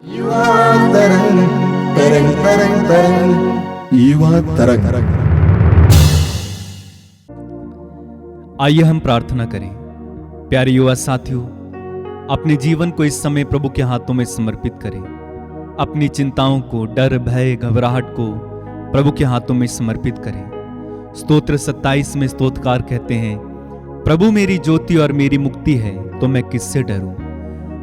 युवा तरंग तरंग तरंग तरंग युवा तरंग। आइए हम प्रार्थना करें। प्यारे युवा साथियों, अपने जीवन को इस समय प्रभु के हाथों में समर्पित करें। अपनी चिंताओं को, डर, भय, घबराहट को प्रभु के हाथों में समर्पित करें। स्तोत्र 27 में स्तोत्रकार कहते हैं, प्रभु मेरी ज्योति और मेरी मुक्ति है, तो मैं किससे डरूं।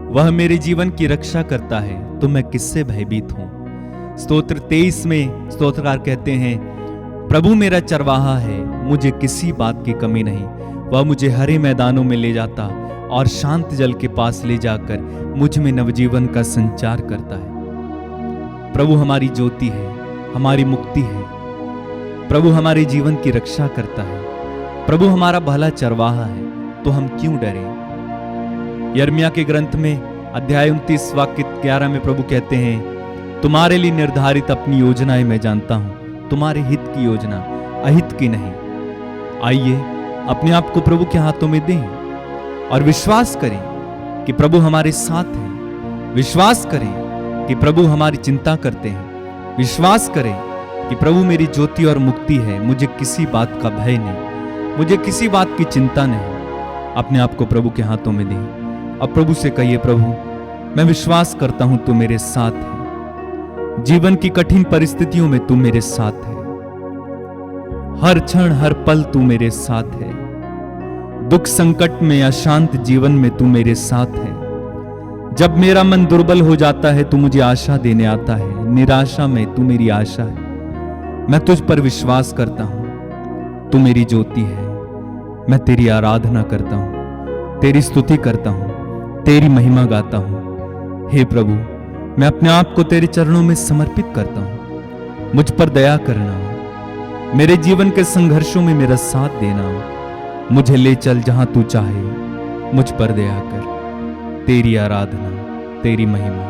वह मेरे जीवन की रक्षा करता है, तो मैं किससे भयभीत हूं। स्तोत्र 23 में स्तोत्रकार कहते हैं, प्रभु मेरा चरवाहा है, मुझे किसी बात की कमी नहीं। वह मुझे हरे मैदानों में ले जाता और शांत जल के पास ले जाकर मुझ में नवजीवन का संचार करता है। प्रभु हमारी ज्योति है, हमारी मुक्ति है। प्रभु हमारे जीवन की रक्षा करता है। प्रभु हमारा भला चरवाहा है, तो हम क्यों डरें। यिर्मयाह के ग्रंथ में अध्याय 29 वाक्य 11 में प्रभु कहते हैं, तुम्हारे लिए निर्धारित अपनी योजनाएं मैं जानता हूं, तुम्हारे हित की योजना, अहित की नहीं। आइए अपने आप को प्रभु के हाथों में दें और विश्वास करें कि प्रभु हमारे साथ हैं। विश्वास करें कि प्रभु हमारी चिंता करते हैं। विश्वास करें कि प्रभु मेरी ज्योति और मुक्ति है, मुझे किसी बात का भय नहीं, मुझे किसी बात की चिंता नहीं। अपने आप को प्रभु के हाथों में दें। अब प्रभु से कहिए, प्रभु मैं विश्वास करता हूं तू मेरे साथ है। जीवन की कठिन परिस्थितियों में तू मेरे साथ है। हर क्षण हर पल तू मेरे साथ है। दुख संकट में, अशांत जीवन में तू मेरे साथ है। जब मेरा मन दुर्बल हो जाता है, तू मुझे आशा देने आता है। निराशा में तू मेरी आशा है। मैं तुझ पर विश्वास करता हूं, तू मेरी ज्योति है। मैं तेरी आराधना करता हूं, तेरी स्तुति करता हूं, तेरी महिमा गाता हूं। हे प्रभु, मैं अपने आप को तेरे चरणों में समर्पित करता हूं। मुझ पर दया करना, मेरे जीवन के संघर्षों में मेरा साथ देना। मुझे ले चल जहां तू चाहे, मुझ पर दया कर। तेरी आराधना, तेरी महिमा।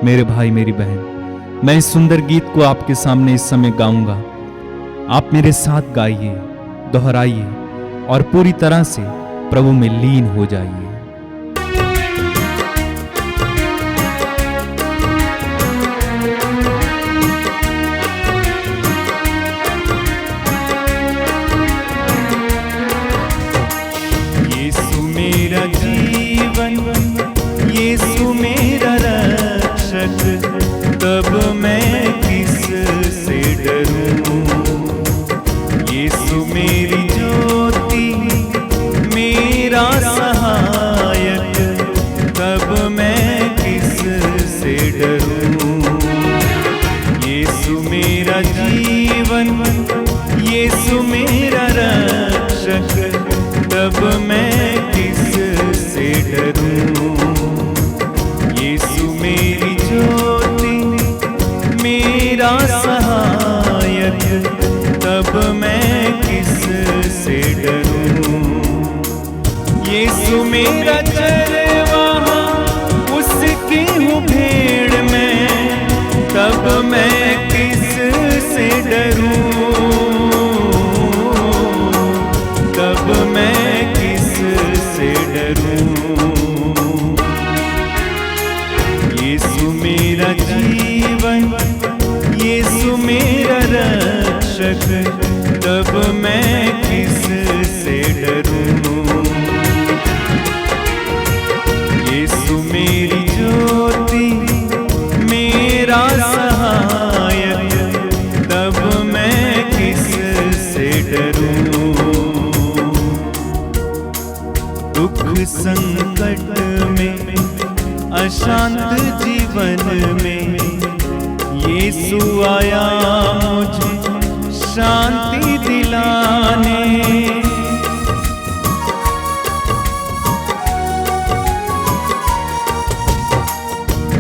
मेरे भाई, मेरी बहन, मैं इस सुंदर गीत को आपके सामने इस समय गाऊंगा। आप मेरे साथ गाइए, दोहराइए और पूरी तरह से प्रभु में लीन हो जाइए। यीशु मेरा जीवन, यीशु मेरा रक्षक, तब मैं किस से डरूं। यीशु मेरी ज्योति, मेरा सहायक, तब मैं किस से डरूं। यीशु मेरा जीवन, यीशु मेरा रक्षक, तब मैं किस से डरूं। यीशु मेरी ज्योति, मेरा सहायक, तब मैं किस से डरूं। यीशु मेरा चरवाहा, उसकी हूँ भेड़ में, तब मैं किस से डरूं। तब मैं किस से डरूं। यीशु मेरा जीवन, यीशु मेरा रक्षक, तब मैं किस से डरूं। यीशु मेरी ज्योति, मेरा सहायक, तब मैं किस से डरूं। दुख संकट में, अशांत जीवन में, यीशु आया मुझे शांति दिलाने।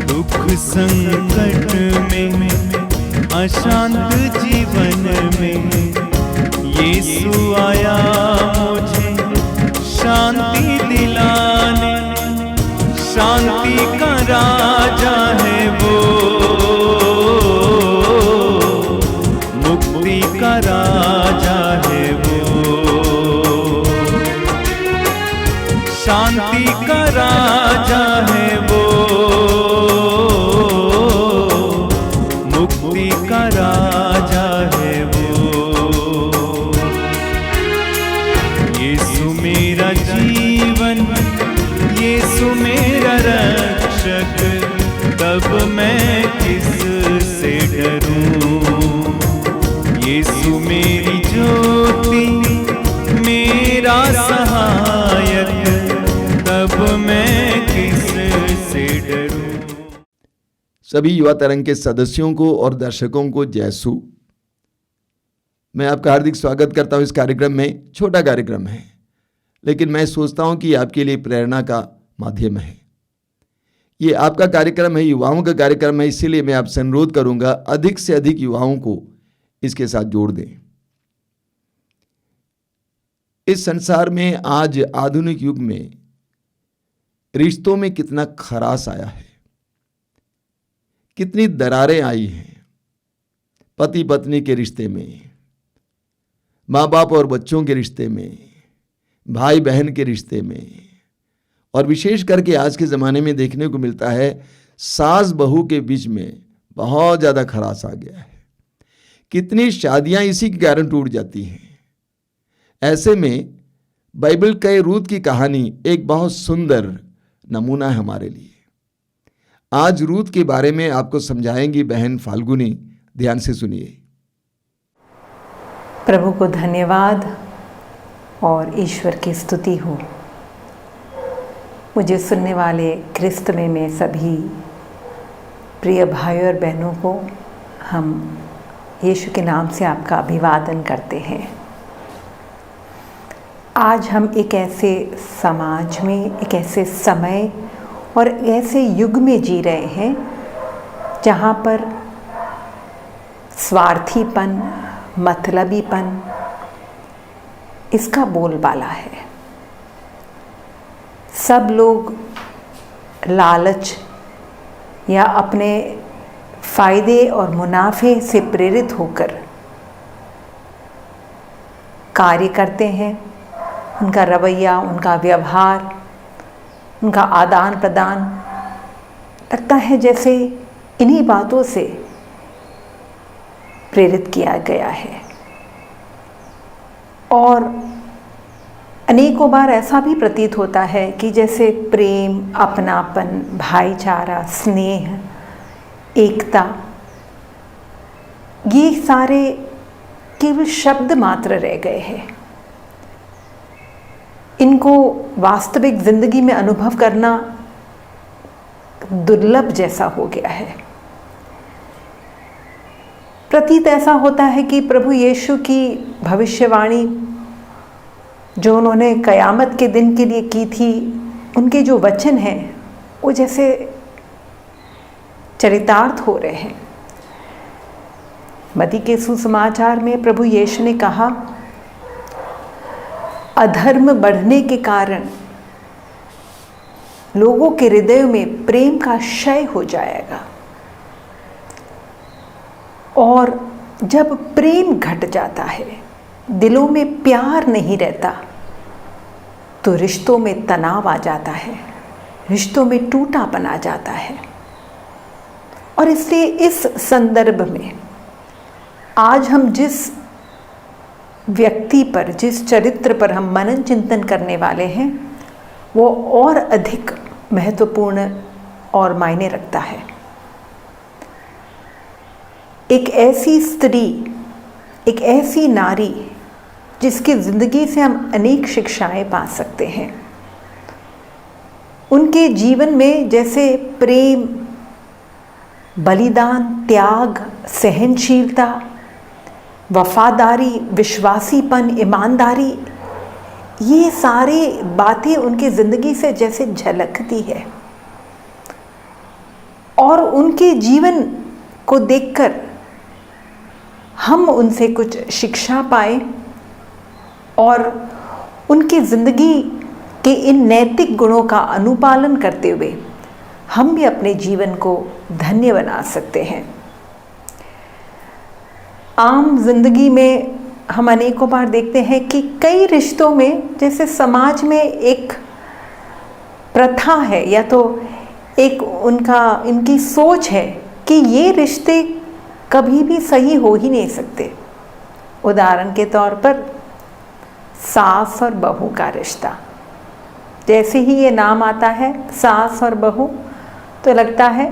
दुख संकट में, अशांत जीवन में, यीशु आया मुझे शांति दिलाने। शांति का राजा है वो, मुक्ति का राजा है वो। शांति का राजा है वो, तब मैं किस से डरूं। यीशु मेरी ज्योति, मेरा सहायक, तब मैं किस से डरूं। सभी युवा तरंग के सदस्यों को और दर्शकों को जय यीशु। मैं आपका हार्दिक स्वागत करता हूं। इस कार्यक्रम में छोटा कार्यक्रम है, लेकिन मैं सोचता हूं कि आपके लिए प्रेरणा का माध्यम है। ये आपका कार्यक्रम है, युवाओं का कार्यक्रम है, इसीलिए मैं आपसे अनुरोध करूंगा अधिक से अधिक युवाओं को इसके साथ जोड़ दें। इस संसार में आज आधुनिक युग में रिश्तों में कितना खरास आया है, कितनी दरारें आई हैं। पति पत्नी के रिश्ते में, माँ बाप और बच्चों के रिश्ते में, भाई बहन के रिश्ते में, और विशेष करके आज के ज़माने में देखने को मिलता है सास बहू के बीच में बहुत ज़्यादा खरास आ गया है। कितनी शादियां इसी के कारण टूट जाती हैं। ऐसे में बाइबल के रूत की कहानी एक बहुत सुंदर नमूना है हमारे लिए। आज रूत के बारे में आपको समझाएंगी बहन फाल्गुनी। ध्यान से सुनिए। प्रभु को धन्यवाद और ईश्वर की स्तुति हो। मुझे सुनने वाले ख्रिस्त में सभी प्रिय भाइयों और बहनों को हम यीशु के नाम से आपका अभिवादन करते हैं। आज हम एक ऐसे समाज में, एक ऐसे समय और ऐसे युग में जी रहे हैं जहाँ पर स्वार्थीपन, मतलबीपन इसका बोलबाला है। सब लोग लालच या अपने फायदे और मुनाफे से प्रेरित होकर कार्य करते हैं। उनका रवैया, उनका व्यवहार, उनका आदान प्रदान लगता है जैसे इन्हीं बातों से प्रेरित किया गया है। और अनेकों बार ऐसा भी प्रतीत होता है कि जैसे प्रेम, अपनापन, भाईचारा, स्नेह, एकता, ये सारे केवल शब्द मात्र रह गए हैं। इनको वास्तविक जिंदगी में अनुभव करना दुर्लभ जैसा हो गया है। प्रतीत ऐसा होता है कि प्रभु यीशु की भविष्यवाणी जो उन्होंने कयामत के दिन के लिए की थी, उनके जो वचन हैं वो जैसे चरितार्थ हो रहे हैं। मत्ती के सुसमाचार में प्रभु यीशु ने कहा, अधर्म बढ़ने के कारण लोगों के हृदय में प्रेम का क्षय हो जाएगा, और जब प्रेम घट जाता है, दिलों में प्यार नहीं रहता, तो रिश्तों में तनाव आ जाता है, रिश्तों में टूटापन आ जाता है। और इसलिए इस संदर्भ में आज हम जिस व्यक्ति पर, जिस चरित्र पर हम मनन चिंतन करने वाले हैं, वो और अधिक महत्वपूर्ण और मायने रखता है। एक ऐसी स्त्री, एक ऐसी नारी जिसकी ज़िंदगी से हम अनेक शिक्षाएं पा सकते हैं। उनके जीवन में जैसे प्रेम, बलिदान, त्याग, सहनशीलता, वफादारी, विश्वासीपन, ईमानदारी, ये सारी बातें उनकी ज़िंदगी से जैसे झलकती है। और उनके जीवन को देखकर हम उनसे कुछ शिक्षा पाए और उनकी ज़िंदगी के इन नैतिक गुणों का अनुपालन करते हुए हम भी अपने जीवन को धन्य बना सकते हैं। आम जिंदगी में हम अनेकों बार देखते हैं कि कई रिश्तों में जैसे समाज में एक प्रथा है या तो एक इनकी सोच है कि ये रिश्ते कभी भी सही हो ही नहीं सकते। उदाहरण के तौर पर सास और बहू का रिश्ता, जैसे ही ये नाम आता है सास और बहू, तो लगता है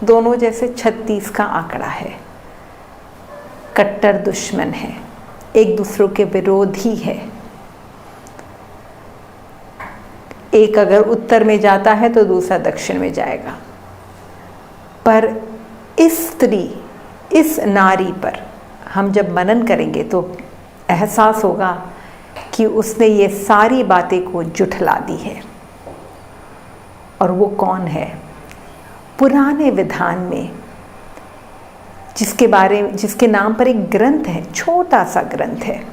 दोनों जैसे 36 का आंकड़ा है, कट्टर दुश्मन है, एक दूसरे के विरोधी है। एक अगर उत्तर में जाता है तो दूसरा दक्षिण में जाएगा। पर इस स्त्री, इस नारी पर हम जब मनन करेंगे तो एहसास होगा कि उसने ये सारी बातें को जुठला दी है। और वो कौन है? पुराने विधान में जिसके नाम पर एक ग्रंथ है, छोटा सा ग्रंथ है,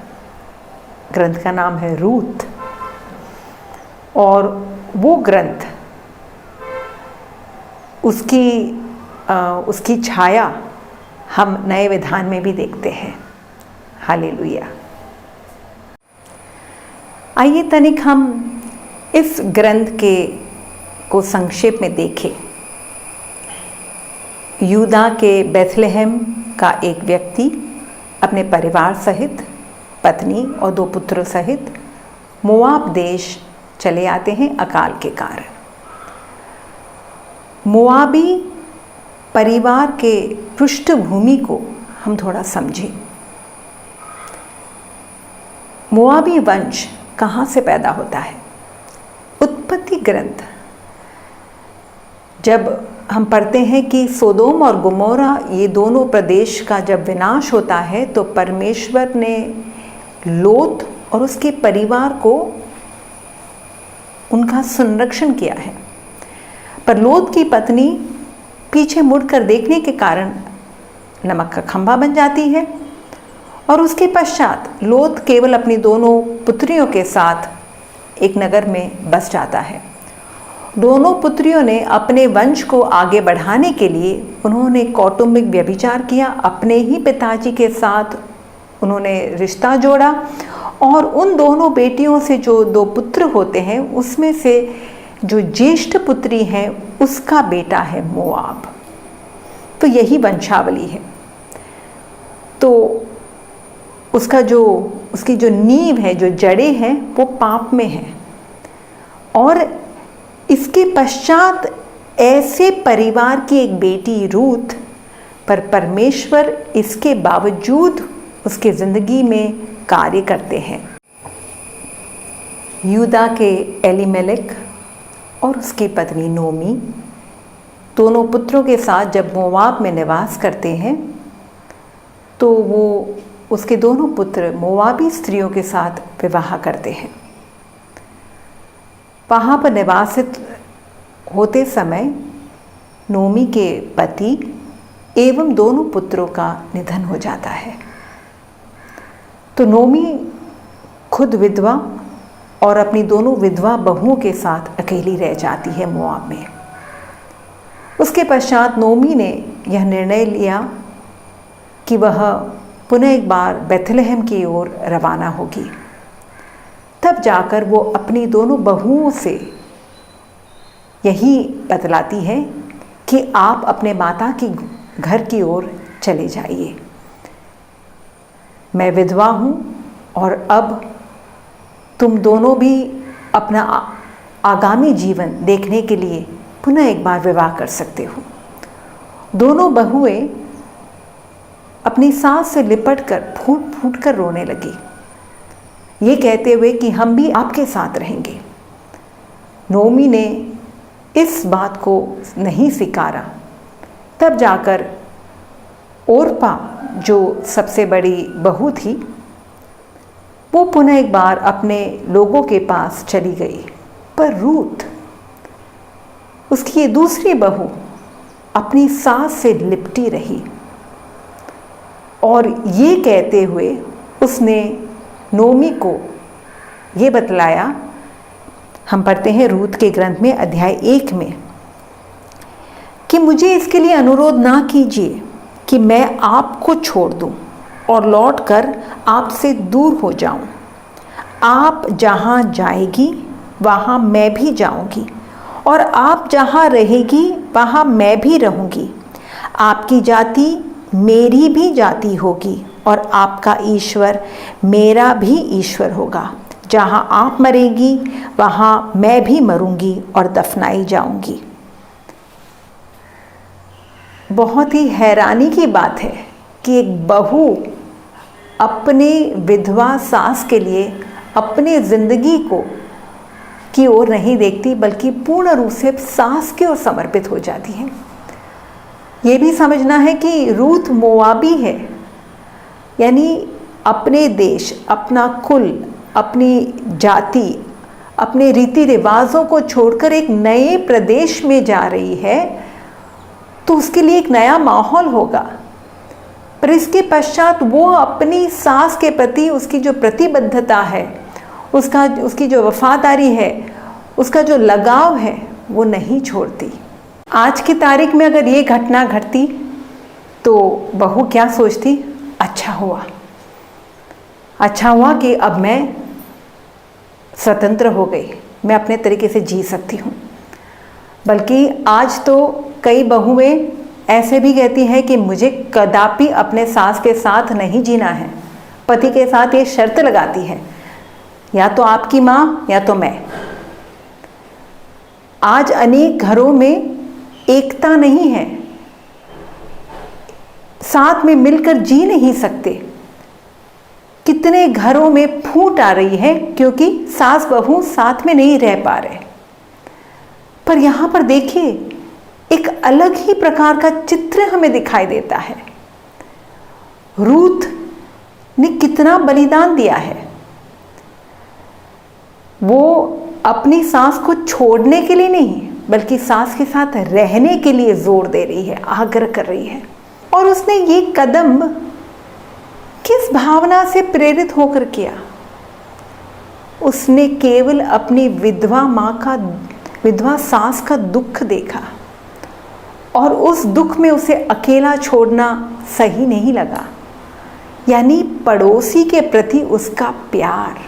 ग्रंथ का नाम है रूत। और वो ग्रंथ, उसकी छाया हम नए विधान में भी देखते हैं। हालेलुया। आइए तनिक हम इस ग्रंथ को संक्षेप में देखें। यूदा के बेथलेहम का एक व्यक्ति अपने परिवार सहित, पत्नी और 2 पुत्रों सहित मोआब देश चले आते हैं अकाल के कारण। मोआबी परिवार के पृष्ठभूमि को हम थोड़ा समझें। मोआबी वंश कहाँ से पैदा होता है? उत्पत्ति ग्रंथ जब हम पढ़ते हैं कि सोदोम और गोमोरा, ये दोनों प्रदेश का जब विनाश होता है तो परमेश्वर ने लोत और उसके परिवार को उनका संरक्षण किया है। पर लोत की पत्नी पीछे मुड़कर देखने के कारण नमक का खंभा बन जाती है और उसके पश्चात लोत केवल अपनी दोनों पुत्रियों के साथ एक नगर में बस जाता है। दोनों पुत्रियों ने अपने वंश को आगे बढ़ाने के लिए उन्होंने कौटुंबिक व्यभिचार किया, अपने ही पिताजी के साथ उन्होंने रिश्ता जोड़ा और उन दोनों बेटियों से जो 2 पुत्र होते हैं उसमें से जो ज्येष्ठ पुत्री है उसका बेटा है मोआब। तो यही वंशावली है। तो उसकी जो नींव है, जो जड़ें हैं, वो पाप में है। और इसके पश्चात ऐसे परिवार की एक बेटी रूथ, पर परमेश्वर इसके बावजूद उसके ज़िंदगी में कार्य करते हैं। यूदा के एलीमेलेक और उसकी पत्नी नोमी दोनों पुत्रों के साथ जब मोआब में निवास करते हैं तो वो उसके दोनों पुत्र मोआबी स्त्रियों के साथ विवाह करते हैं। वहाँ पर निवासित होते समय नोमी के पति एवं दोनों पुत्रों का निधन हो जाता है। तो नोमी खुद विधवा और अपनी दोनों विधवा बहुओं के साथ अकेली रह जाती है मोआब में। उसके पश्चात नोमी ने यह निर्णय लिया कि वह पुनः एक बार बेथलेहम की ओर रवाना होगी। तब जाकर वो अपनी दोनों बहुओं से यही बतलाती है कि आप अपने माता की घर की ओर चले जाइए। मैं विधवा हूँ और अब तुम दोनों भी अपना आगामी जीवन देखने के लिए पुनः एक बार विवाह कर सकते हो। दोनों बहुएं अपनी सास से लिपटकर फूट फूट कर रोने लगी, ये कहते हुए कि हम भी आपके साथ रहेंगे। नोमी ने इस बात को नहीं स्वीकारा। तब जाकर ओरपा, जो सबसे बड़ी बहू थी, वो पुनः एक बार अपने लोगों के पास चली गई। पर रूथ, उसकी ये दूसरी बहू, अपनी सास से लिपटी रही और ये कहते हुए उसने नोमी को ये बतलाया। हम पढ़ते हैं रूत के ग्रंथ में अध्याय 1 में कि मुझे इसके लिए अनुरोध ना कीजिए कि मैं आपको छोड़ दूं और लौटकर आपसे दूर हो जाऊं। आप जहां जाएगी वहां मैं भी जाऊंगी और आप जहां रहेगी वहां मैं भी रहूंगी। आपकी जाति मेरी भी जाति होगी और आपका ईश्वर मेरा भी ईश्वर होगा। जहाँ आप मरेंगी वहाँ मैं भी मरूंगी और दफनाई जाऊंगी। बहुत ही हैरानी की बात है कि एक बहू अपने विधवा सास के लिए अपने ज़िंदगी की ओर नहीं देखती, बल्कि पूर्ण रूप से सास की ओर समर्पित हो जाती है। ये भी समझना है कि रूथ मोआबी है, यानी अपने देश, अपना कुल, अपनी जाति, अपने रीति रिवाजों को छोड़कर एक नए प्रदेश में जा रही है, तो उसके लिए एक नया माहौल होगा। पर इसके पश्चात वो अपनी सास के प्रति उसकी जो प्रतिबद्धता है, उसकी जो वफादारी है, उसका जो लगाव है, वो नहीं छोड़ती। आज की तारीख में अगर ये घटना घटती तो बहू क्या सोचती? अच्छा हुआ कि अब मैं स्वतंत्र हो गई, मैं अपने तरीके से जी सकती हूँ। बल्कि आज तो कई बहुएं ऐसे भी कहती हैं कि मुझे कदापि अपने सास के साथ नहीं जीना है। पति के साथ ये शर्त लगाती है, या तो आपकी माँ या तो मैं। आज अनेक घरों में एकता नहीं है, साथ में मिलकर जी नहीं सकते। कितने घरों में फूट आ रही है क्योंकि सास बहू साथ में नहीं रह पा रहे। पर यहाँ पर देखिए, एक अलग ही प्रकार का चित्र हमें दिखाई देता है। रूथ ने कितना बलिदान दिया है। वो अपनी सास को छोड़ने के लिए नहीं, बल्कि सास के साथ रहने के लिए जोर दे रही है, आग्रह कर रही है। और उसने ये कदम किस भावना से प्रेरित होकर किया? उसने केवल अपनी विधवा सास का दुख देखा और उस दुख में उसे अकेला छोड़ना सही नहीं लगा। यानी पड़ोसी के प्रति उसका प्यार,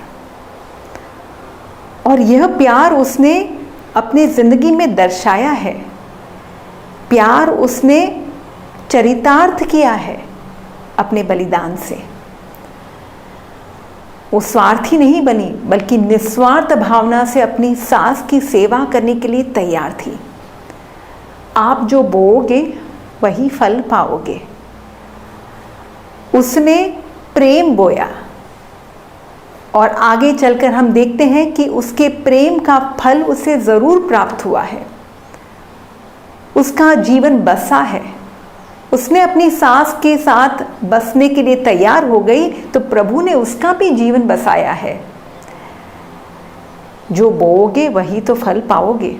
और यह प्यार उसने अपनी जिंदगी में दर्शाया है। प्यार उसने चरितार्थ किया है अपने बलिदान से। वो स्वार्थी नहीं बनी, बल्कि निस्वार्थ भावना से अपनी सास की सेवा करने के लिए तैयार थी। आप जो बोओगे वही फल पाओगे। उसने प्रेम बोया और आगे चलकर हम देखते हैं कि उसके प्रेम का फल उसे जरूर प्राप्त हुआ है। उसका जीवन बसा है। उसने अपनी सास के साथ बसने के लिए तैयार हो गई, तो प्रभु ने उसका भी जीवन बसाया है। जो बोओगे वही तो फल पाओगे।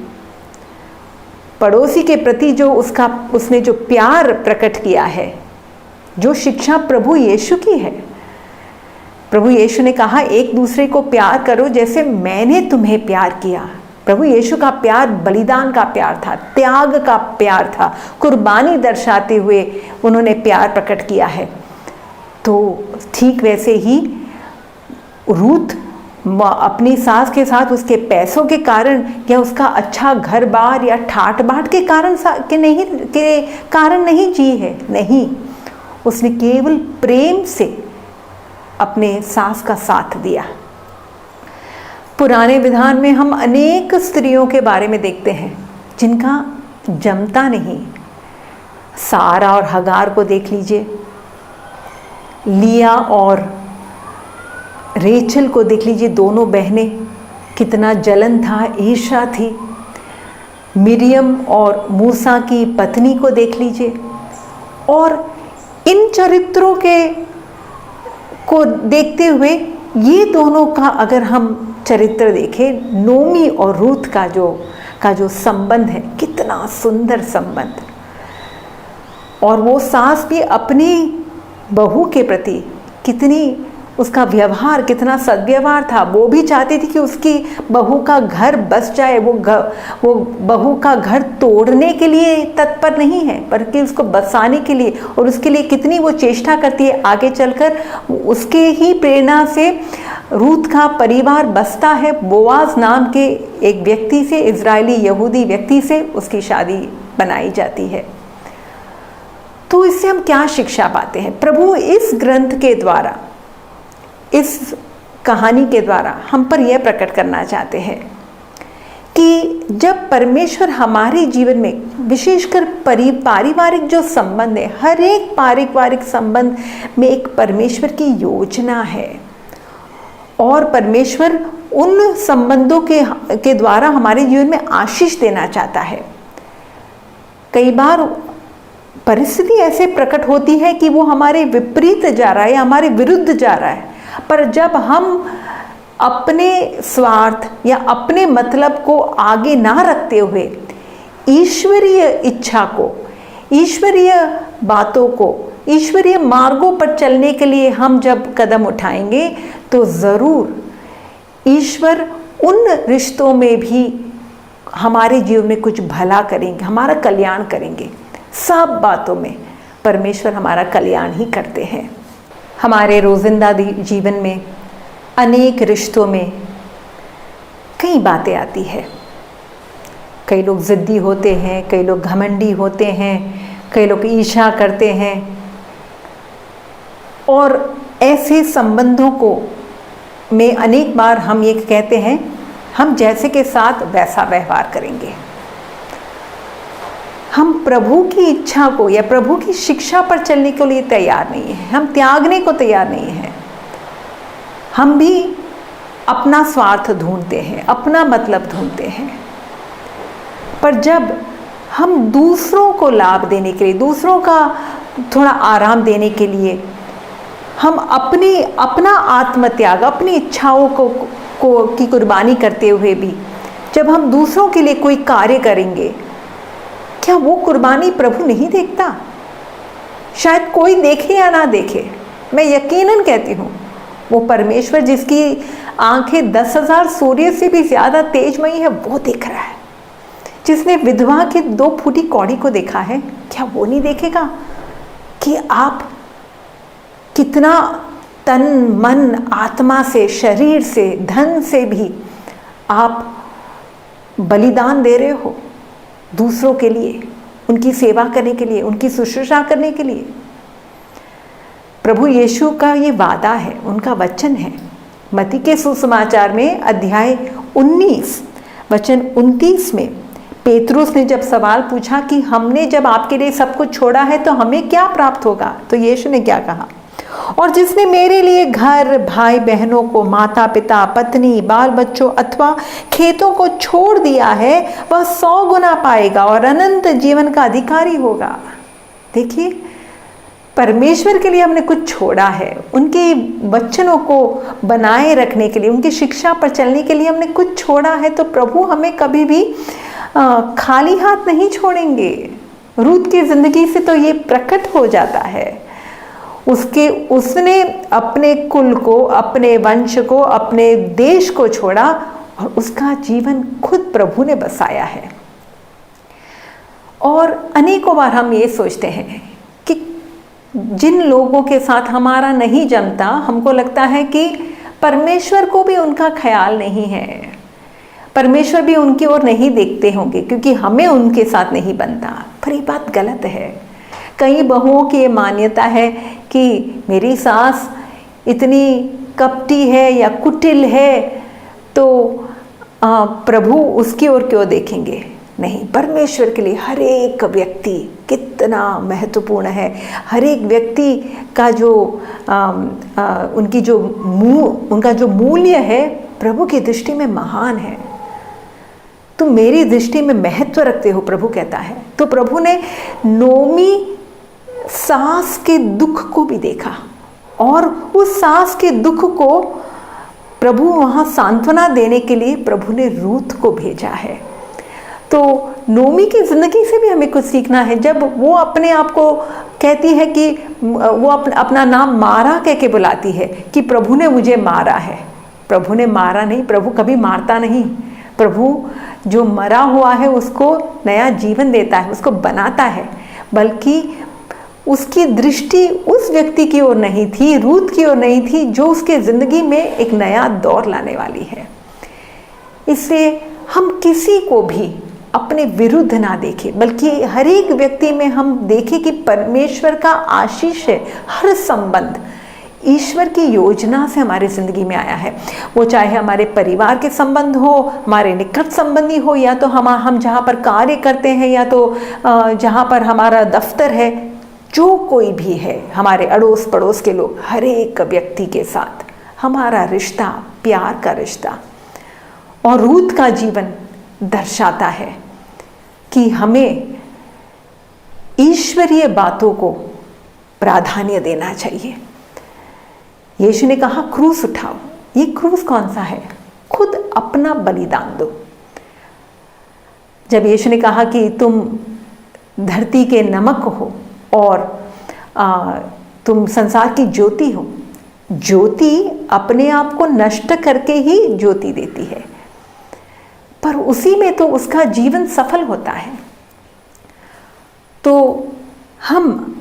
पड़ोसी के प्रति जो उसने जो प्यार प्रकट किया है, जो शिक्षा प्रभु यीशु की है। प्रभु यीशु ने कहा, एक दूसरे को प्यार करो जैसे मैंने तुम्हें प्यार किया। प्रभु यीशु का प्यार बलिदान का प्यार था, त्याग का प्यार था, कुर्बानी दर्शाते हुए उन्होंने प्यार प्रकट किया है। तो ठीक वैसे ही रूथ अपनी सास के साथ उसके पैसों के कारण या उसका अच्छा घर बार या ठाट बाट के कारण नहीं जी है। नहीं, उसने केवल प्रेम से अपने सास का साथ दिया। पुराने विधान में हम अनेक स्त्रियों के बारे में देखते हैं जिनका जमता नहीं। सारा और हगार को देख लीजिए, लिया और रेचल को देख लीजिए, दोनों बहनें, कितना जलन था, ईर्ष्या थी। मिरियम और मूसा की पत्नी को देख लीजिए। और इन चरित्रों को देखते हुए ये दोनों का अगर हम चरित्र देखें, नोमी और रूथ का जो संबंध है, कितना सुंदर संबंध। और वो सास भी अपनी बहू के प्रति कितनी, उसका व्यवहार कितना सद्व्यवहार था। वो भी चाहती थी कि उसकी बहू का घर बस जाए। वो बहू का घर तोड़ने के लिए तत्पर नहीं है, बल्कि उसको बसाने के लिए, और उसके लिए कितनी वो चेष्टा करती है। आगे चलकर उसके ही प्रेरणा से रूथ का परिवार बसता है। बोआज नाम के एक व्यक्ति से, इजरायली यहूदी व्यक्ति से उसकी शादी बनाई जाती है। तो इससे हम क्या शिक्षा पाते हैं? प्रभु इस ग्रंथ के द्वारा, इस कहानी के द्वारा हम पर यह प्रकट करना चाहते हैं कि जब परमेश्वर हमारे जीवन में, विशेषकर पारिवारिक जो संबंध है, हर एक पारिवारिक संबंध में एक परमेश्वर की योजना है और परमेश्वर उन संबंधों के द्वारा हमारे जीवन में आशीष देना चाहता है। कई बार परिस्थिति ऐसे प्रकट होती है कि वो हमारे विपरीत जा रहा है, हमारे विरुद्ध जा रहा है, पर जब हम अपने स्वार्थ या अपने मतलब को आगे ना रखते हुए ईश्वरीय इच्छा को, ईश्वरीय बातों को, ईश्वरीय मार्गों पर चलने के लिए हम जब कदम उठाएंगे तो ज़रूर ईश्वर उन रिश्तों में भी हमारे जीवन में कुछ भला करेंगे, हमारा कल्याण करेंगे। सब बातों में परमेश्वर हमारा कल्याण ही करते हैं। हमारे रोजिंदा जीवन में अनेक रिश्तों में कई बातें आती है। कई लोग ज़िद्दी होते हैं, कई लोग घमंडी होते हैं, कई लोग ईर्ष्या करते हैं और ऐसे संबंधों को में अनेक बार हम ये कहते हैं हम जैसे के साथ वैसा व्यवहार करेंगे। हम प्रभु की इच्छा को या प्रभु की शिक्षा पर चलने के लिए तैयार नहीं हैं, हम त्यागने को तैयार नहीं हैं। हम भी अपना स्वार्थ ढूंढते हैं, अपना मतलब ढूंढते हैं। पर जब हम दूसरों को लाभ देने के लिए, दूसरों का थोड़ा आराम देने के लिए हम अपना आत्मत्याग, अपनी इच्छाओं की कुर्बानी करते हुए भी जब हम दूसरों के लिए कोई कार्य करेंगे, क्या वो कुर्बानी प्रभु नहीं देखता? शायद कोई देखे या ना देखे, मैं यकीनन कहती हूँ वो परमेश्वर जिसकी आंखें 10,000 सूर्य से भी ज़्यादा तेजमयी है, वो देख रहा है। जिसने विधवा के 2 फूटी कौड़ी को देखा है, क्या वो नहीं देखेगा कि आप कितना तन मन आत्मा से, शरीर से, धन से भी आप बलिदान दे रहे हो दूसरों के लिए, उनकी सेवा करने के लिए, उनकी शुश्रूषा करने के लिए। प्रभु यीशु का ये वादा है, उनका वचन है। मत्ती के सुसमाचार में अध्याय 19 वचन 29 में पेतरुस ने जब सवाल पूछा कि हमने जब आपके लिए सब कुछ छोड़ा है तो हमें क्या प्राप्त होगा, तो यीशु ने क्या कहा? और जिसने मेरे लिए घर, भाई बहनों को, माता पिता, पत्नी, बाल बच्चों अथवा खेतों को छोड़ दिया है, वह 100 गुना पाएगा और अनंत जीवन का अधिकारी होगा। देखिए, परमेश्वर के लिए हमने कुछ छोड़ा है, उनके वचनों को बनाए रखने के लिए, उनकी शिक्षा पर चलने के लिए हमने कुछ छोड़ा है, तो प्रभु हमें कभी भी खाली हाथ नहीं छोड़ेंगे। रूत की जिंदगी से तो ये प्रकट हो जाता है। उसने अपने कुल को, अपने वंश को, अपने देश को छोड़ा और उसका जीवन खुद प्रभु ने बसाया है। और अनेकों बार हम ये सोचते हैं कि जिन लोगों के साथ हमारा नहीं जमता, हमको लगता है कि परमेश्वर को भी उनका ख्याल नहीं है, परमेश्वर भी उनकी ओर नहीं देखते होंगे क्योंकि हमें उनके साथ नहीं बनता। पर ये बात गलत है। कई बहुओं की ये मान्यता है कि मेरी सास इतनी कपटी है या कुटिल है तो प्रभु उसकी ओर क्यों देखेंगे? नहीं, परमेश्वर के लिए हर एक व्यक्ति कितना महत्वपूर्ण है। हर एक व्यक्ति का जो उनका जो मूल्य है प्रभु की दृष्टि में महान है। तुम मेरी दृष्टि में महत्व रखते हो, प्रभु कहता है। तो प्रभु ने नोमी सास के दुख को भी देखा और उस सास के दुख को प्रभु वहाँ सांत्वना देने के लिए प्रभु ने रूत को भेजा है। तो नोमी की ज़िंदगी से भी हमें कुछ सीखना है। जब वो अपने आप को कहती है कि वो अपना नाम मारा कह के बुलाती है कि प्रभु ने मुझे मारा है। प्रभु ने मारा नहीं, प्रभु कभी मारता नहीं। प्रभु जो मरा हुआ है उसको नया जीवन देता है, उसको बनाता है। बल्कि उसकी दृष्टि उस व्यक्ति की ओर नहीं थी, रूत की ओर नहीं थी, जो उसके ज़िंदगी में एक नया दौर लाने वाली है। इसलिए हम किसी को भी अपने विरुद्ध ना देखें, बल्कि हर एक व्यक्ति में हम देखें कि परमेश्वर का आशीष है। हर संबंध ईश्वर की योजना से हमारी ज़िंदगी में आया है। वो चाहे हमारे परिवार के संबंध हो, हमारे निकट संबंधी हो, या तो हम जहाँ पर कार्य करते हैं, या तो जहाँ पर हमारा दफ्तर है, जो कोई भी है, हमारे अड़ोस पड़ोस के लोग, हर एक व्यक्ति के साथ हमारा रिश्ता प्यार का रिश्ता। और रूथ का जीवन दर्शाता है कि हमें ईश्वरीय बातों को प्राधान्य देना चाहिए। यीशु ने कहा क्रूस उठाओ। ये क्रूस कौन सा है? खुद अपना बलिदान दो। जब यीशु ने कहा कि तुम धरती के नमक हो और तुम संसार की ज्योति हो, ज्योति अपने आप को नष्ट करके ही ज्योति देती है, पर उसी में तो उसका जीवन सफल होता है। तो हम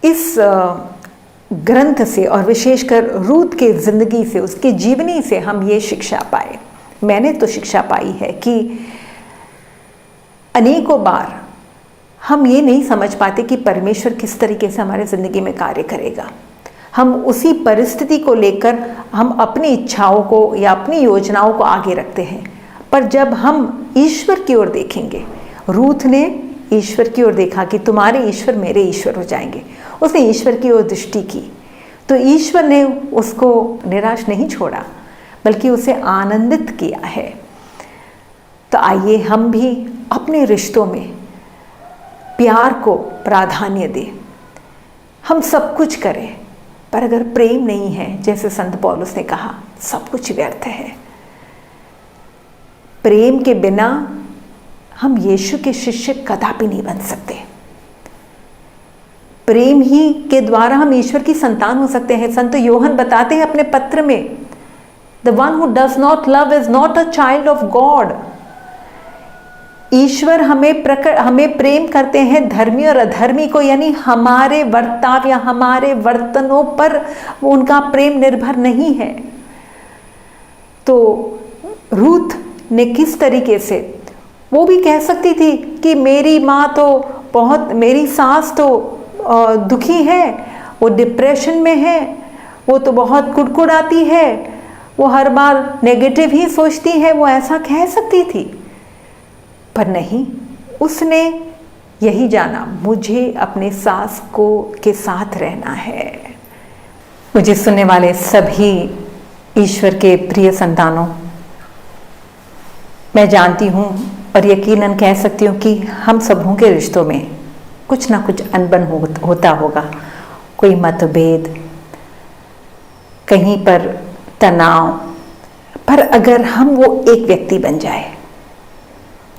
इस ग्रंथ से और विशेषकर रूथ के ज़िंदगी से, उसके जीवनी से हम ये शिक्षा पाए। मैंने तो शिक्षा पाई है कि अनेकों बार हम ये नहीं समझ पाते कि परमेश्वर किस तरीके से हमारे ज़िंदगी में कार्य करेगा। हम उसी परिस्थिति को लेकर हम अपनी इच्छाओं को या अपनी योजनाओं को आगे रखते हैं। पर जब हम ईश्वर की ओर देखेंगे, रूथ ने ईश्वर की ओर देखा कि तुम्हारे ईश्वर मेरे ईश्वर हो जाएंगे, उसने ईश्वर की ओर दृष्टि की, तो ईश्वर ने उसको निराश नहीं छोड़ा, बल्कि उसे आनंदित किया है। तो आइए हम भी अपने रिश्तों में प्यार को प्राधान्य दें। हम सब कुछ करें, पर अगर प्रेम नहीं है, जैसे संत पौलुस ने कहा, सब कुछ व्यर्थ है। प्रेम के बिना हम यीशु के शिष्य कदापि नहीं बन सकते। प्रेम ही के द्वारा हम ईश्वर की संतान हो सकते हैं। संत योहन बताते हैं अपने पत्र में, the one who does not love is not a child of God. ईश्वर हमें प्रेम करते हैं धर्मी और अधर्मी को, यानी हमारे वर्ताव या हमारे वर्तनों पर उनका प्रेम निर्भर नहीं है। तो रूथ ने किस तरीके से, वो भी कह सकती थी कि मेरी माँ तो बहुत, मेरी सास तो दुखी है, वो डिप्रेशन में है, वो तो बहुत कुड़कुड़ाती है, वो हर बार नेगेटिव ही सोचती है, वो ऐसा कह सकती थी। पर नहीं, उसने यही जाना, मुझे अपने सास को के साथ रहना है। मुझे सुनने वाले सभी ईश्वर के प्रिय संतानों, मैं जानती हूँ और यकीनन कह सकती हूँ कि हम सबों के रिश्तों में कुछ ना कुछ अनबन होता होगा, कोई मतभेद, कहीं पर तनाव। पर अगर हम वो एक व्यक्ति बन जाए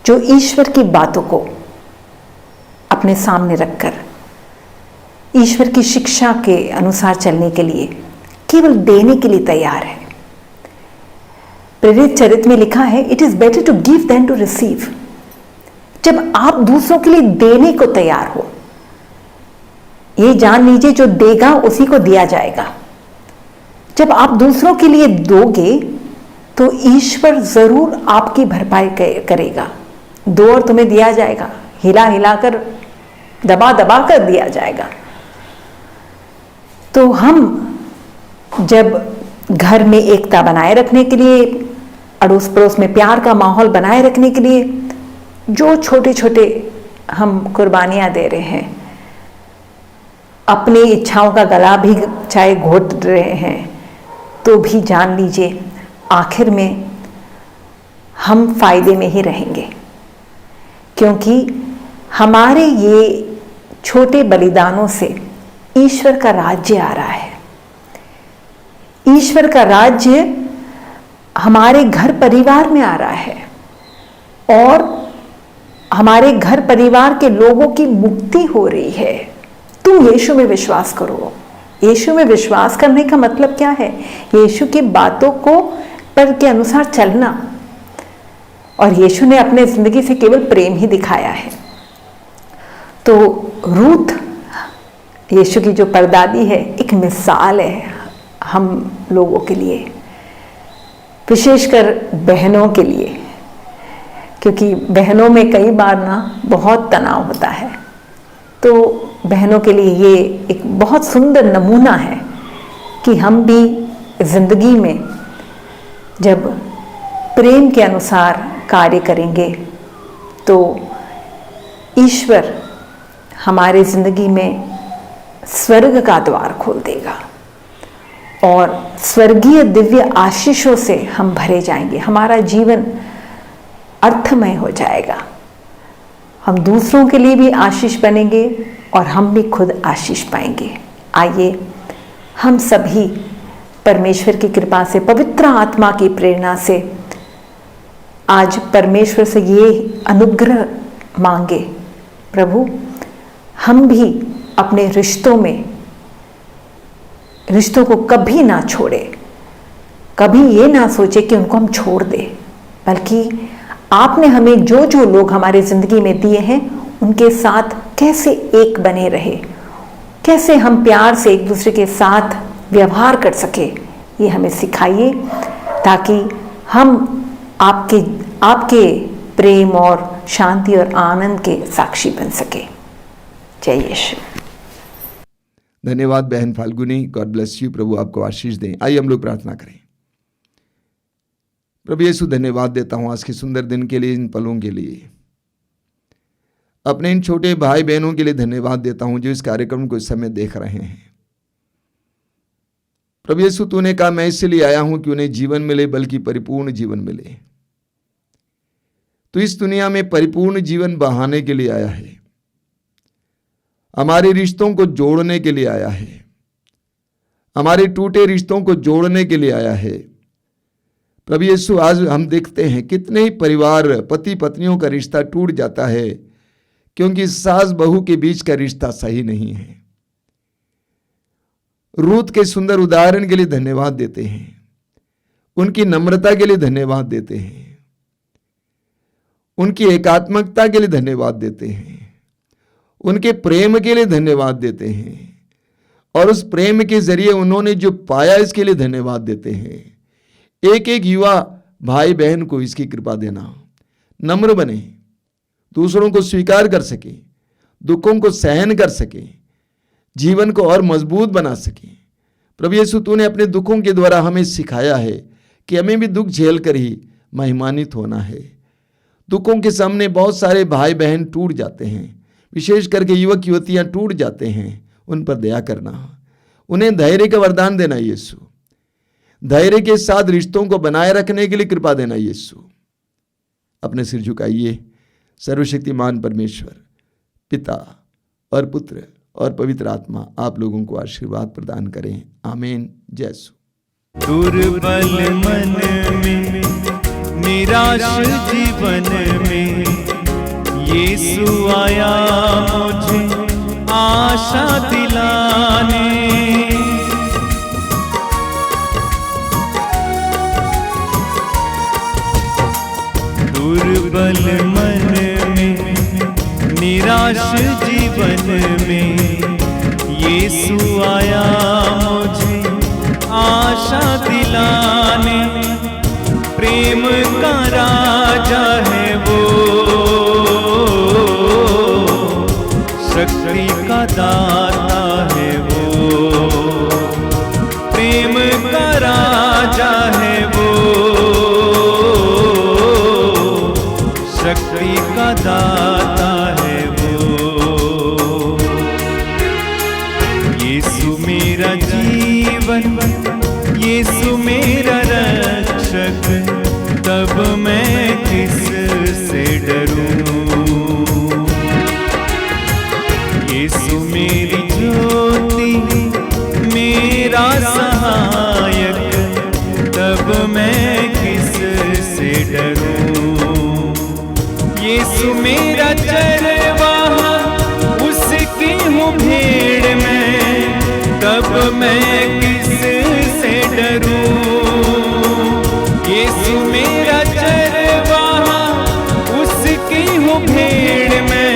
जो ईश्वर की बातों को अपने सामने रखकर ईश्वर की शिक्षा के अनुसार चलने के लिए केवल देने के लिए तैयार है। प्रेरित चरित्र में लिखा है, it is better to give than to receive. जब आप दूसरों के लिए देने को तैयार हो, ये जान लीजिए जो देगा उसी को दिया जाएगा। जब आप दूसरों के लिए दोगे तो ईश्वर जरूर आपकी भरपाई करेगा। दो और तुम्हें दिया जाएगा, हिला हिलाकर, दबा दबा कर दिया जाएगा। तो हम जब घर में एकता बनाए रखने के लिए, अड़ोस पड़ोस में प्यार का माहौल बनाए रखने के लिए जो छोटे छोटे हम कुर्बानियां दे रहे हैं, अपनी इच्छाओं का गला भी चाहे घोट रहे हैं, तो भी जान लीजिए आखिर में हम फायदे में ही रहेंगे, क्योंकि हमारे ये छोटे बलिदानों से ईश्वर का राज्य आ रहा है। ईश्वर का राज्य हमारे घर परिवार में आ रहा है और हमारे घर परिवार के लोगों की मुक्ति हो रही है। तुम यीशु में विश्वास करो। यीशु में विश्वास करने का मतलब क्या है? यीशु की बातों को पर के अनुसार चलना। और यीशु ने अपने जिंदगी से केवल प्रेम ही दिखाया है। तो रूथ यीशु की जो परदादी है, एक मिसाल है हम लोगों के लिए, विशेषकर बहनों के लिए, क्योंकि बहनों में कई बार ना बहुत तनाव होता है। तो बहनों के लिए ये एक बहुत सुंदर नमूना है कि हम भी जिंदगी में जब प्रेम के अनुसार कार्य करेंगे तो ईश्वर हमारे जिंदगी में स्वर्ग का द्वार खोल देगा और स्वर्गीय दिव्य आशीषों से हम भरे जाएंगे। हमारा जीवन अर्थमय हो जाएगा। हम दूसरों के लिए भी आशीष बनेंगे और हम भी खुद आशीष पाएंगे। आइए हम सभी परमेश्वर की कृपा से, पवित्र आत्मा की प्रेरणा से आज परमेश्वर से ये अनुग्रह मांगे, प्रभु हम भी अपने रिश्तों को कभी ना छोड़े, कभी ये ना सोचे कि उनको हम छोड़ दें, बल्कि आपने हमें जो जो लोग हमारे जिंदगी में दिए हैं उनके साथ कैसे एक बने रहे, कैसे हम प्यार से एक दूसरे के साथ व्यवहार कर सके, ये हमें सिखाइए ताकि हम आपके प्रेम और शांति और आनंद के साक्षी बन सके। जय यीशु। धन्यवाद बहन फाल्गुनी, गॉड ब्लेस यू। प्रभु आपको आशीष दें। आइए हम लोग प्रार्थना करें। प्रभु यीशु, धन्यवाद देता हूं आज के सुंदर दिन के लिए, इन पलों के लिए। अपने इन छोटे भाई बहनों के लिए धन्यवाद देता हूं जो इस कार्यक्रम को इस समय देख रहे हैं। प्रभु यीशु, तूने कहा मैं इसलिए आया हूं कि उन्हें जीवन मिले, बल्कि परिपूर्ण जीवन मिले। तो इस दुनिया में परिपूर्ण जीवन बहाने के लिए आया है, हमारे रिश्तों को जोड़ने के लिए आया है, हमारे टूटे रिश्तों को जोड़ने के लिए आया है। प्रभु यीशु, आज हम देखते हैं कितने ही परिवार, पति पत्नियों का रिश्ता टूट जाता है क्योंकि सास बहू के बीच का रिश्ता सही नहीं है। रूत के सुंदर उदाहरण के लिए धन्यवाद देते हैं, उनकी नम्रता के लिए धन्यवाद देते हैं, उनकी एकात्मकता के लिए धन्यवाद देते हैं, उनके प्रेम के लिए धन्यवाद देते हैं और उस प्रेम के जरिए उन्होंने जो पाया इसके लिए धन्यवाद देते हैं। एक एक युवा भाई बहन को इसकी कृपा देना, नम्र बने, दूसरों को स्वीकार कर सके, दुखों को सहन कर सके, जीवन को और मजबूत बना सके। प्रभु यीशु, तूने अपने दुखों के द्वारा हमें सिखाया है कि हमें भी दुख झेल कर ही महिमान्वित होना है। दुखों के सामने बहुत सारे भाई बहन टूट जाते हैं, विशेष करके युवक युवतियां टूट जाते हैं। उन पर दया करना, उन्हें धैर्य का वरदान देना यीशु, धैर्य के साथ रिश्तों को बनाए रखने के लिए कृपा देना यीशु। अपने सिर झुकाइए। सर्वशक्तिमान परमेश्वर, पिता और पुत्र और पवित्र आत्मा आप लोगों को आशीर्वाद प्रदान करें। आमीन। जय यीशु। दुर्बल मन में, निराश जीवन में, यीशु आया मुझे आशा दिलाने। दुर्बल मन में, निराश जीवन में, यीशु आया मुझे आशा दिलाने। प्रेम का राजा है वो, शक्ति का दाता है वो। प्रेम का राजा है वो, शक्ति का दाता है वो। यीशु मेरा जीवन, यीशु मेरा रक्षक, तब मैं किस से डरूं। यीशु मेरी ज्योति, मेरा सहायक, तब मैं किस से डरूं। यीशु मेरा चरवाहा, उसकी हूँ भेड़ में, तब मैं किस से डरूं। यीशु मेरा चरवाहा, उसकी हूँ भेड़ में,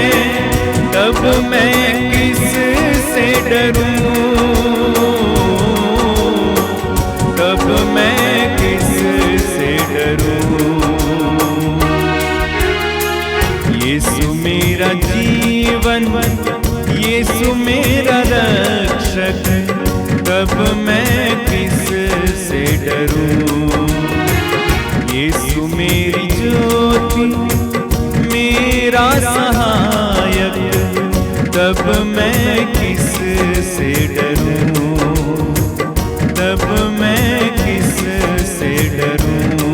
तब मैं किस से डरूं। तब मैं किस से डरूं। यीशु मेरा यीशु मेरा रक्षक, तब मैं किस से डरूं। यीशु मेरी ज्योति, मेरा सहायक, तब मैं किस से डरूं, तब मैं किस से डरूं।